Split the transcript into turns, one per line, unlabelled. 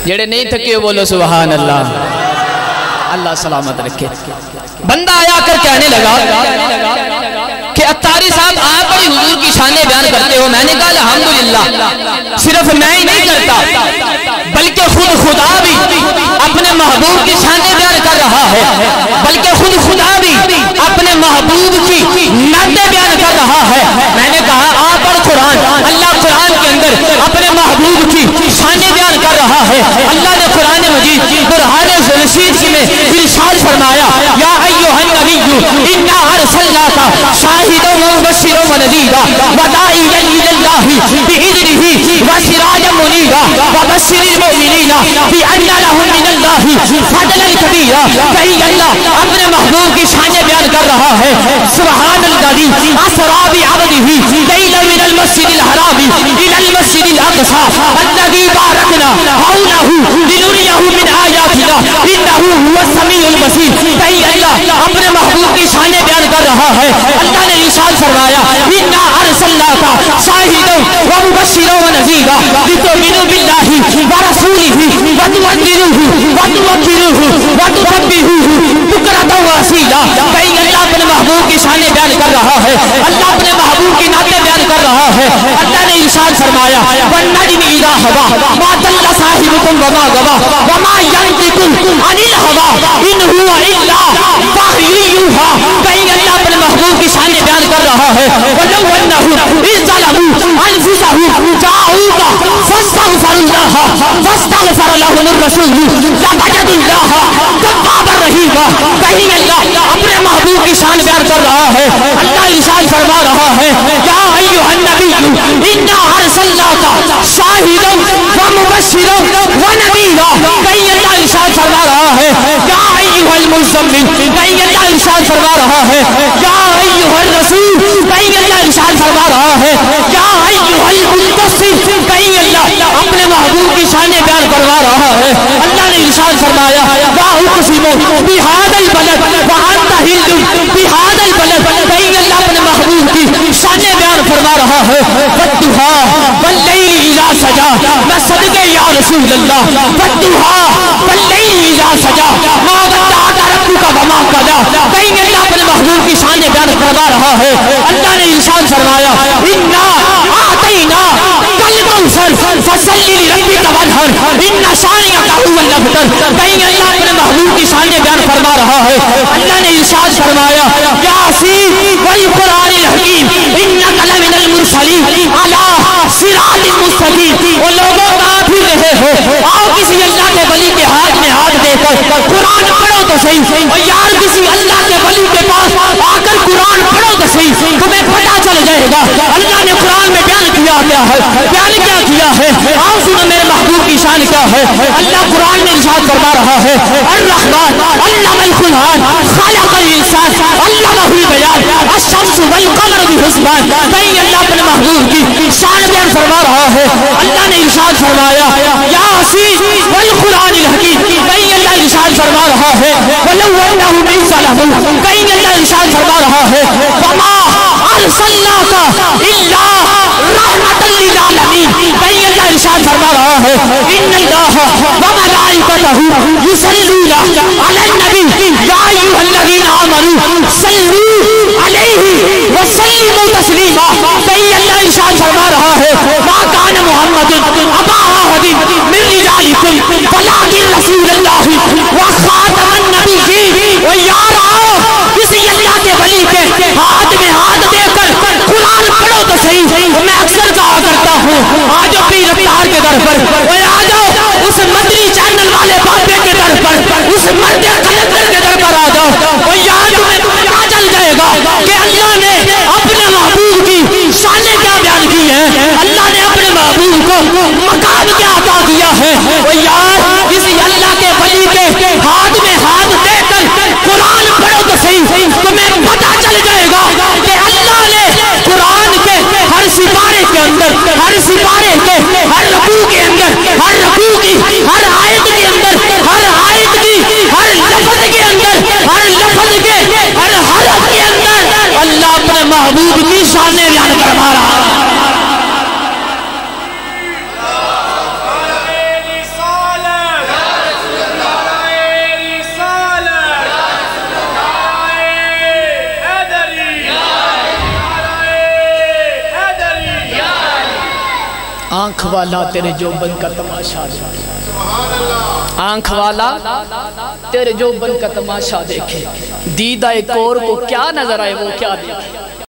جڑے نہیں تھکے بولو سبحان اللہ، اللہ سلامت رکھے۔ بندہ آیا کر کہنے لگا کہ اتاری صاحب آپ بڑی حضور کی شانیں بیان کرتے ہو۔ میں نے کہا الحمدللہ، صرف میں ہی نہیں کرتا بلکہ خود خدا بھی اپنے محبوب کی شانیں بیان کر رہا ہے، بلکہ خود خدا بھی اپنے محبوب کی نعتیں بیان کر رہا ہے۔ میں نے کہا آپ اور قرآن، اللہ قرآن کے اندر اپنے محبوب کی شانیں بیان کر رہا ہے۔ اللہ نے قرآن مجید قرآن رشید میں ارشاد فرمایا یا ایھا النبی انا ارسلناک شاہدا ومبشرا ونذیرا وداعیا الی اللہ باذنہ وسراجا منیرا وبشر المؤمنین بان لهم من اللہ فضلا کبیرا۔ کہیں اللہ اپنے محبوب کی شانیں بیان کر رہا ہے۔ سبحان الذی اسری بعبدہ لیلا من المسجد الحرام الى المسجد الاقصى الذي باركنا حوله لنريه من آیاتنا انه هو السمیع البصیر۔ کہیں اللہ اپنے محبوب کی شانیں بیان کر رہا ہے۔ اللہ نے ارشاد فرمایا انا ارسلناک شاہدا ومبشرا ونذیرا لتؤمنوا باللہ ورسولہ وتعزروہ وتوقروہ وتسبحوہ بکرۃ واصیلا۔ کہیں اللہ اپنے محبوب کی شانیں بیان کر رہا ہے، اللہ اپنے محبوب کی نعتیں بیان کر رہا ہے۔ اللہ نے ارشاد فرمایا والنجم اذا هوى ما ضل صاحبكم وما غوى وما ينطق عن الهوى ان هو الا وحی یوحی۔ کہیں اللہ اپنے محبوب کی شانیں بیان کر رہا ہے ولو انهم اذ ظلموا انفسهم جاءوك فاستغفروا الله فاستغفر لهم الرسول لوجدوا الله توابا رحیما۔ کہیں اللہ اپنے محبوب کی شان بیان کر رہا ہے۔ اللہ ارشاد فرما رہا ہے یا ایھا النبی انا ارسلناک شاہدا ومبشرا ونذیرا۔ کہیں اللہ ارشاد فرما رہا ہے یا ایھا المزمل۔ کہیں اللہ ارشاد فرما رہا ہے یا ایھا الرسول۔ کہیں اللہ ارشاد فرما رہا ہے یا ایھا المدثر۔ کہیں اللہ اپنے محبوب کی شانیں بیان کروا رہا ہے۔ اللہ نے ارشاد فرمایا لا اقسم بہذا البلد وانت حل بہذا البلد۔ کہیں اللہ اپنے محبوب کی شانیں بیان فرما رہا ہے والضحیٰ واللیل اذا سجا۔ میں صدقے یا رسول اللہ والضحیٰ واللیل اذا سجا ما ودعک ربک وما قلی۔ کہیں اللہ اپنے محبوب کی شانیں بیان کروا رہا ہے۔ اللہ نے ارشاد فرمایا انا اعطیناک الکوثر فصل لربک وانحر ان شانئک هو الابتر۔ کہیں اللہ اپنے محبوب کی شانیں بیان فرما رہا ہے۔ اللہ نے ارشاد فرمایا یاسین والقرآن الحکیم انک لمن المرسلین علی صراط مستقیم۔ وہ لوگوں کا آپ ہی رہے ہو، آؤ کسی اللہ کے ولی کے ہاتھ میں ہاتھ دے کر قرآن پڑھو تو صحیح، اور یار کسی اللہ کے ولی کے پاس آ کر قرآن پڑھو تو صحیح، تمہیں پتہ چل جائے گا اللہ نے قرآن میں بیان کیا کیا ہے، بیان کیا کیا ہے۔ آؤ سنو میرے محبوب کی شان کیا ہے۔ اللہ قرآن میں ارشاد فرما رہا ہے الرحمن علم القرآن خلق الانسان علمہ البیان الشمس والقمر بحسبان۔ کہیں اللہ اپنے محبوب کی شان بیان فرما رہا ہے۔ اللہ نے ارشاد فرمایا یاسین والقرآن الحکیم۔ کہیں اللہ ارشاد فرما رہا ہے ولو انهم اذ ظلموا۔ کہیں اللہ ارشاد فرما رہا ہے وما ارسلناک الا رحمۃ للعالمین۔ کہیں اللہ ارشاد فرما رہا ہے ان اللہ وملائکتہ یصلون علی النبی یا ایھا الذین آمنوا صلوا علیہ وسلموا تسلیما۔ کہیں اللہ ارشاد فرما رہا ہے ما کان محمد ابا احد من رجالکم ولکن رسول اللہ وخاتم النبیین۔ و یار آؤ کسی اللہ کے ولی کے ہاتھ میں ہاتھ دے کر قرآن پڑھو تو صحیح۔ میں اکثر کہا کرتا ہوں آ جاؤ پیر رفتار کے در پر، آ جاؤ اس مدنی چینل والے بابے کے در پر، اس مرد کلندر کے در پر آ جاؤ، اور یہاں تمہیں پتہ چل جائے گا کہ اللہ نے اپنے محبوب کی شانیں کیا بیان کی ہیں، اللہ نے اپنے محبوب کو مقام کیا عطا کیا ہے۔ اور یار کسی اللہ کے ولی کے ہاتھ میں ہاتھ دے کر قرآن پڑھو تو صحیح، تمہیں پتہ چل جائے گا کہ اللہ نے قرآن کے ہر سپارے کے اندر، ہر سپارے کے ہر رکوع کے اندر، آنکھ والا تیرے جوبن کا تماشا دیکھے، آنکھ والا تیرے جوبن کا تماشا دیکھے، دیدہ ایک اور کو کیا نظر آئے وہ کیا دیکھے۔